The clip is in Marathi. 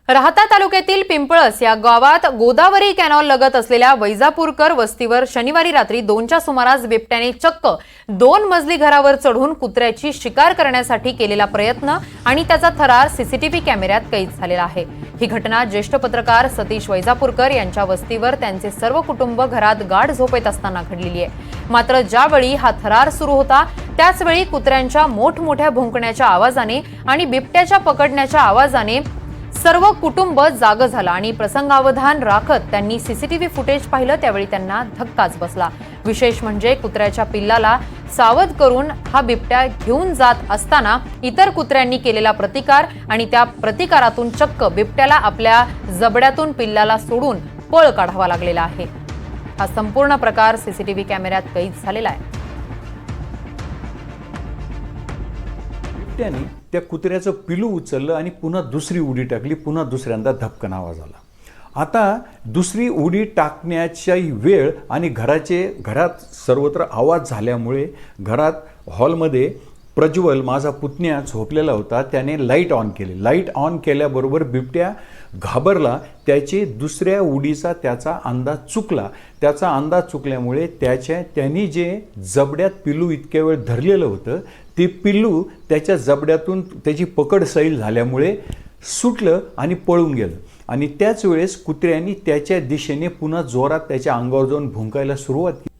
राहाता तालुक्यातील पिंपळस या गावात गोदावरी कॅनॉल लगत असलेल्या वैजापूरकर वस्तीवर शनिवारी रात्री 2च्या सुमारास बिबट्याने चक्क 2 मजली घरावर चढून कुत्र्याची शिकार करण्यासाठी केलेला प्रयत्न आणि त्याचा थरार सीसीटीव्ही कॅमेऱ्यात कैद झालेला आहे। ही घटना ज्येष्ठ पत्रकार सतीश वैजापूरकर यांच्या वस्तीवर त्यांचे सर्व कुटुंब घरात गाढ झोपेत असताना घडलेली आहे। मात्र ज्यावेळी हा थरार सुरू होता त्याचवेळी कुत्र्यांच्या मोठमोठ्या भुंकण्याच्या आवाजाने आणि बिबट्याच्या पकडण्याच्या आवाजाने सर्व कुटुंब जाग झाला आणि प्रसंगावधान राखत त्यांनी सीसीटीव्ही फुटेज पाहिलं। त्यावेळी त्यांना धक्काच बसला। विशेष म्हणजे कुत्र्याच्या पिल्लाला सावध करून हा बिबट्या घेऊन जात असताना इतर कुत्र्यांनी केलेला प्रतिकार आणि त्या प्रतिकारातून चक्क बिबट्याला आपल्या जबड्यातून पिल्लाला सोडून पळ काढावा लागलेला आहे। हा संपूर्ण प्रकार सीसीटीव्ही कॅमेऱ्यात कैद झालेला आहे। बिबट्याने त्या कुत्र्याचं पिलू उचललं आणि पुन्हा दुसरी उडी टाकली। पुन्हा दुसऱ्यांदा धपकन आवाज आला। आता दुसरी उडी टाकण्याची वेळ आणि घरात सर्वत्र आवाज झाल्यामुळे घरात हॉलमध्ये प्रज्वल माझा पुतण्या झोपलेला होता। त्याने लाईट ऑन केली। लाईट ऑन केल्याबरोबर बिबट्या घाबरला। त्याची दुसऱ्या उडीचा त्याचा अंदाज चुकला। त्याचा अंदाज चुकल्यामुळे त्यांनी जे जबड्यात पिल्लू इतक्या वेळ धरलेलं होतं ते पिल्लू त्याच्या जबड्यातून त्याची पकड सैल झाल्यामुळे सुटलं आणि पळून गेलं। आणि त्याच वेळेस कुत्र्यांनी त्याच्या दिशेने पुन्हा जोरात त्याच्या अंगावर जाऊन भुंकायला सुरुवात केली।